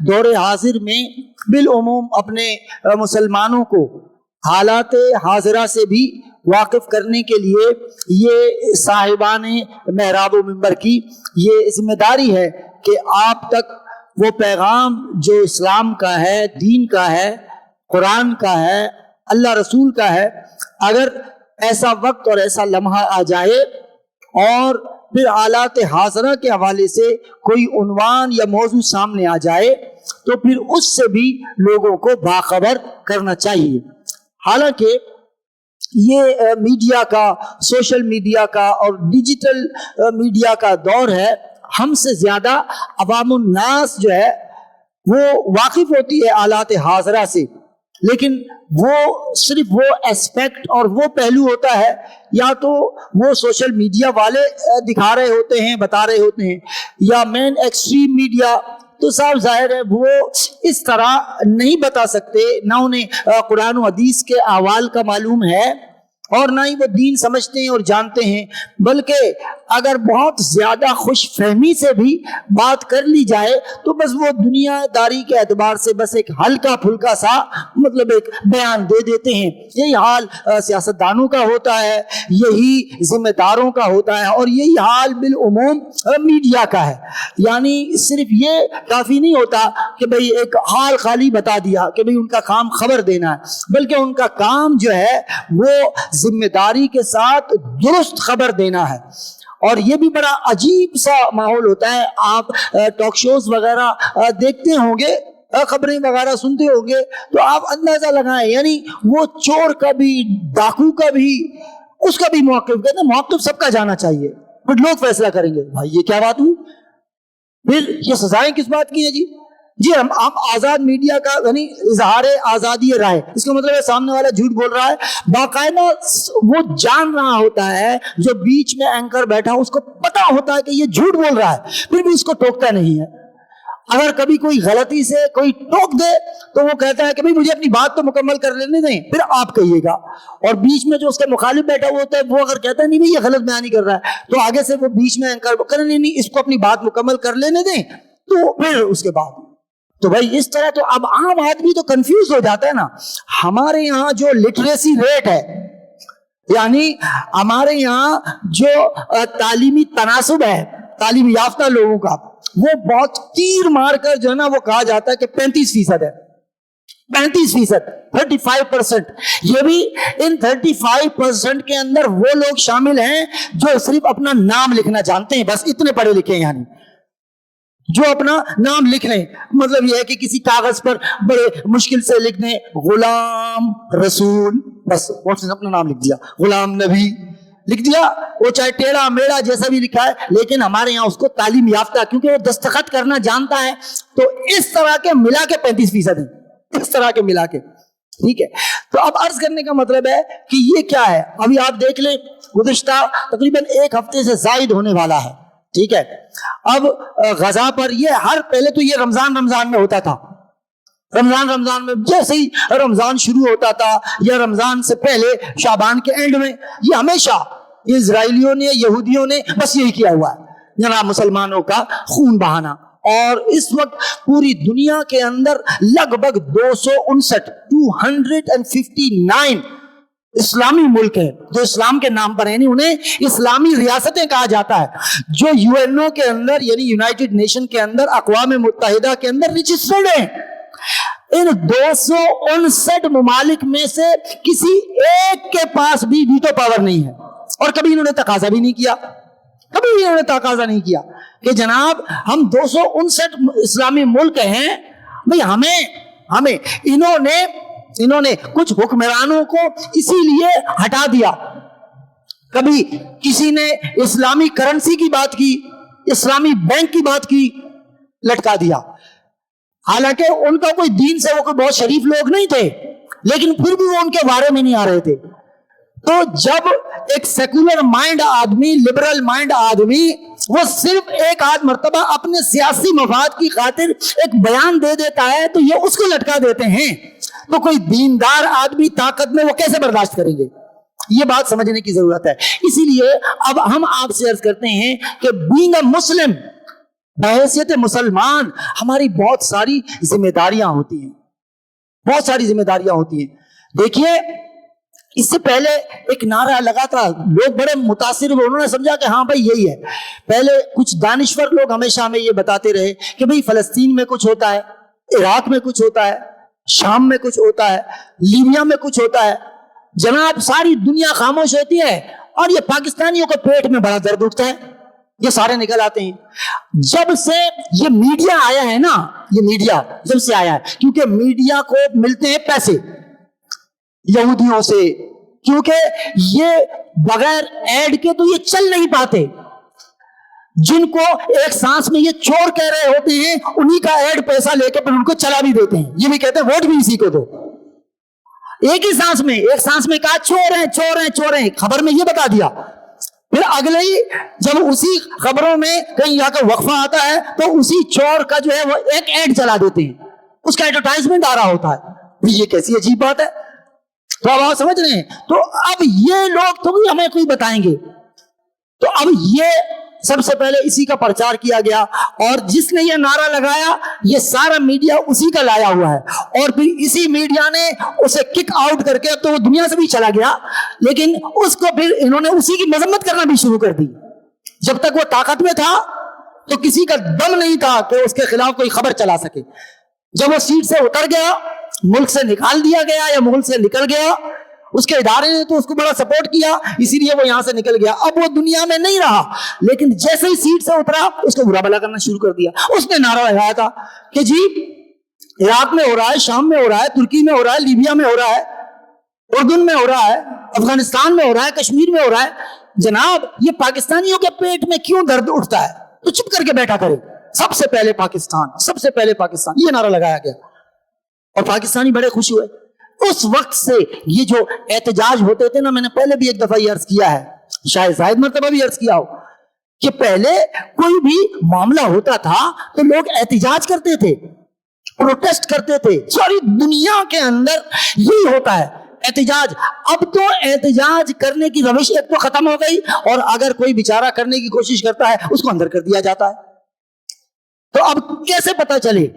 دور حاضر میں بالعموم اپنے مسلمانوں کو حالات حاضرہ سے بھی واقف کرنے کے لیے یہ صاحبان محراب و منبر کی یہ ذمہ داری ہے کہ آپ تک وہ پیغام جو اسلام کا ہے، دین کا ہے، قرآن کا ہے، اللہ رسول کا ہے، اگر ایسا وقت اور ایسا لمحہ آ جائے اور پھر حالات حاضرہ کے حوالے سے کوئی عنوان یا موضوع سامنے آ جائے تو پھر اس سے بھی لوگوں کو باخبر کرنا چاہیے۔ حالانکہ یہ میڈیا کا، سوشل میڈیا کا اور ڈیجیٹل میڈیا کا دور ہے، ہم سے زیادہ عوام الناس جو ہے وہ واقف ہوتی ہے حالات حاضرہ سے، لیکن وہ صرف وہ اسپیکٹ اور وہ پہلو ہوتا ہے یا تو وہ سوشل میڈیا والے دکھا رہے ہوتے ہیں، بتا رہے ہوتے ہیں، یا مین ایکسٹریم میڈیا تو صاحب ظاہر ہے وہ اس طرح نہیں بتا سکتے، نہ انہیں قرآن و حدیث کے احوال کا معلوم ہے اور نہ ہی وہ دین سمجھتے ہیں اور جانتے ہیں، بلکہ اگر بہت زیادہ خوش فہمی سے بھی بات کر لی جائے تو بس وہ دنیا داری کے اعتبار سے بس ایک ہلکا پھلکا سا مطلب ایک بیان دے دیتے ہیں۔ یہی حال سیاستدانوں کا ہوتا ہے، یہی ذمہ داروں کا ہوتا ہے، اور یہی حال بالعموم میڈیا کا ہے۔ یعنی صرف یہ کافی نہیں ہوتا کہ بھئی ایک حال خالی بتا دیا کہ بھئی ان کا کام خبر دینا ہے، بلکہ ان کا کام جو ہے وہ ذمہ داری کے ساتھ درست خبر دینا ہے۔ اور یہ بھی بڑا عجیب سا ماحول ہوتا ہے، آپ ٹاک شوز وغیرہ دیکھتے ہوں گے، خبریں وغیرہ سنتے ہوں گے تو آپ اندازہ لگائیں، یعنی وہ چور کا بھی، ڈاکو کا بھی، اس کا بھی موقف، کہتے ہیں موقف سب کا جانا چاہیے، پھر لوگ فیصلہ کریں گے بھائی یہ کیا بات ہوئی، پھر یہ سزائیں کس بات کی ہیں جی ہم آزاد میڈیا کا یعنی اظہار آزادی رائے، اس کا مطلب ہے سامنے والا جھوٹ بول رہا ہے، باقاعدہ وہ جان رہا ہوتا ہے، جو بیچ میں اینکر بیٹھا اس کو پتا ہوتا ہے کہ یہ جھوٹ بول رہا ہے، پھر بھی اس کو ٹوکتا نہیں ہے۔ اگر کبھی کوئی غلطی سے کوئی ٹوک دے تو وہ کہتا ہے کہ بھئی مجھے اپنی بات تو مکمل کر لینے دیں پھر آپ کہیے گا، اور بیچ میں جو اس کے مخالف بیٹھا ہوا ہوتا ہے وہ اگر کہتا ہے نہیں یہ غلط بیانی کر رہا ہے تو آگے سے وہ بیچ میں اینکر کریں نہیں اس کو اپنی بات مکمل کر لینے دیں، تو پھر اس کے بعد تو بھائی اس طرح تو اب عام آدمی تو کنفیوز ہو جاتا ہے نا۔ ہمارے یہاں جو لٹریسی ریٹ ہے، یعنی ہمارے یہاں جو تعلیمی تناسب ہے تعلیم یافتہ لوگوں کا، وہ بہت تیر مار کر جو ہے نا وہ کہا جاتا ہے کہ 35% ہے، 35%، 35%۔ یہ بھی ان 35% کے اندر وہ لوگ شامل ہیں جو صرف اپنا نام لکھنا جانتے ہیں، بس اتنے پڑھے لکھے ہیں، یعنی جو اپنا نام لکھ لیں، مطلب یہ ہے کہ کسی کاغذ پر بڑے مشکل سے لکھ دیں غلام رسول، بس اپنا نام لکھ دیا، غلام نبی لکھ دیا، وہ چاہے ٹیڑھا میڑھا جیسا بھی لکھا ہے، لیکن ہمارے یہاں اس کو تعلیم یافتہ کیونکہ وہ دستخط کرنا جانتا ہے، تو اس طرح کے ملا کے 35% ہیں، اس طرح کے ملا کے، ٹھیک ہے۔ تو اب عرض کرنے کا مطلب ہے کہ یہ کیا ہے، ابھی آپ دیکھ لیں گزشتہ تقریباً 1 ہفتے سے زائد ہونے والا ہے، ٹھیک ہے۔ اب غزہ پر یہ پہلے تو یہ رمضان میں ہوتا تھا، رمضان میں جیسے ہی رمضان شروع ہوتا تھا یا رمضان سے پہلے شعبان کے اینڈ میں، یہ ہمیشہ اسرائیلیوں نے، یہودیوں نے بس یہی کیا ہوا ہے جناب، مسلمانوں کا خون بہانا۔ اور اس وقت پوری دنیا کے اندر لگ بھگ 259 اسلامی ملک ہیں جو اسلام کے نام پر ہیں، یعنی انہیں اسلامی ریاستیں کہا جاتا ہے، جو UNO کے اندر یعنی یونائٹڈ نیشن کے اندر، اقوام متحدہ کے اندر رجسٹرڈ ہیں۔ ان 259 ممالک میں سے کسی ایک کے پاس بھی ویٹو پاور نہیں ہے، اور کبھی انہوں نے تقاضا بھی نہیں کیا، کبھی بھی انہوں نے تقاضا نہیں کیا کہ جناب ہم 259 اسلامی ملک ہیں بھئی ہمیں انہوں نے کچھ حکمرانوں کو اسی لیے ہٹا دیا، کبھی کسی نے اسلامی کرنسی کی بات کی، اسلامی بینک کی بات کی، لٹکا دیا، حالانکہ ان کا کوئی دین سے وہ کوئی بہت شریف لوگ نہیں تھے، لیکن پھر بھی وہ ان کے بارے میں نہیں آ رہے تھے۔ تو جب ایک سیکولر مائنڈ آدمی، لبرل مائنڈ آدمی، وہ صرف ایک آدھ مرتبہ اپنے سیاسی مفاد کی خاطر ایک بیان دے دیتا ہے تو یہ اس کو لٹکا دیتے ہیں، تو کوئی دیندار آدمی طاقت میں وہ کیسے برداشت کریں گے؟ یہ بات سمجھنے کی ضرورت ہے۔ اسی لیے اب ہم آپ سے عرض کرتے ہیں کہ بینگ اے مسلم بحیثیت مسلمان ہماری بہت ساری ذمہ داریاں ہوتی ہیں، بہت ساری ذمہ داریاں ہوتی ہیں. دیکھیے اس سے پہلے ایک نعرہ لگا تھا، لوگ بڑے متاثر ہوئے، انہوں نے سمجھا کہ ہاں بھائی یہی ہے. پہلے کچھ دانشور لوگ ہمیشہ ہمیں یہ بتاتے رہے کہ بھئی فلسطین میں کچھ ہوتا ہے، عراق میں کچھ ہوتا ہے، شام میں کچھ ہوتا ہے، لیبیا میں کچھ ہوتا ہے. جناب ساری دنیا خاموش ہوتی ہے اور یہ پاکستانیوں کے پیٹ میں بڑا درد اٹھتا ہے، یہ سارے نکل آتے ہیں. جب سے یہ میڈیا آیا ہے نا، یہ میڈیا جب سے آیا ہے، کیونکہ میڈیا کو ملتے ہیں پیسے یہودیوں سے، کیونکہ یہ بغیر ایڈ کے تو یہ چل نہیں پاتے. جن کو ایک سانس میں یہ چور کہہ رہے ہوتے ہیں انہی کا ایڈ پیسہ لے کے پھر ان کو چلا بھی دیتے ہیں، یہ بھی کہتے ہیں ووٹ بھی اسی کو دو. ایک ہی سانس میں، ایک سانس میں کہا چور ہیں چور ہیں چور ہیں، خبر میں یہ بتا دیا، پھر اگلے ہی جب اسی خبروں میں کہیں یہاں کا وقفہ آتا ہے تو اسی چور کا جو ہے وہ ایک ایڈ چلا دیتے ہیں، اس کا ایڈورٹائزمنٹ آ رہا ہوتا ہے. یہ کیسی عجیب بات ہے. تو اب آپ سمجھ رہے ہیں. تو اب یہ لوگ تو ہمیں کوئی بتائیں گے. تو اب یہ سب سے پہلے اسی کا پرچار کیا گیا، اور جس نے یہ نعرہ لگایا یہ سارا میڈیا اسی کا لایا ہوا ہے، اور پھر اسی میڈیا نے اسے کک آؤٹ کر کے اب تو وہ دنیا سے بھی چلا گیا، لیکن اس کو پھر انہوں نے اسی کی مذمت کرنا بھی شروع کر دی. جب تک وہ طاقت میں تھا تو کسی کا دم نہیں تھا کہ اس کے خلاف کوئی خبر چلا سکے. جب وہ سیٹ سے اتر گیا، ملک سے نکال دیا گیا یا ملک سے نکل گیا، اس کے ادارے نے تو اس کو بڑا سپورٹ کیا، اسی لیے وہ یہاں سے نکل گیا. اب وہ دنیا میں نہیں رہا، لیکن جیسے ہی سیٹ سے اترا اس کو برا بھلا کرنا شروع کر دیا. اس نے نعرہ لگایا تھا کہ جی عراق میں ہو رہا ہے، شام میں ہو رہا ہے، ترکی میں ہو رہا ہے، لیبیا میں ہو رہا ہے، اردن میں ہو رہا ہے، افغانستان میں ہو رہا ہے، کشمیر میں ہو رہا ہے. جناب یہ پاکستانیوں کے پیٹ میں کیوں درد اٹھتا ہے؟ تو چپ کر کے بیٹھا کرے. سب سے پہلے پاکستان، سب سے پہلے پاکستان، یہ نعرہ لگایا گیا اور پاکستانی بڑے خوش ہوئے. اس وقت سے یہ جو احتجاج ہوتے تھے نا، میں نے پہلے بھی ایک دفعہ یہ عرض کیا ہے، شاید زائد مرتبہ بھی عرض کیا ہو، کہ پہلے کوئی بھی معاملہ ہوتا تھا تو لوگ احتجاج کرتے تھے، پروٹیسٹ کرتے تھے. ساری دنیا کے اندر یہی ہوتا ہے احتجاج. اب تو احتجاج کرنے کی روش ایک تو ختم ہو گئی، اور اگر کوئی بیچارہ کرنے کی کوشش کرتا ہے اس کو اندر کر دیا جاتا ہے. تو اب کیسے پتہ چلے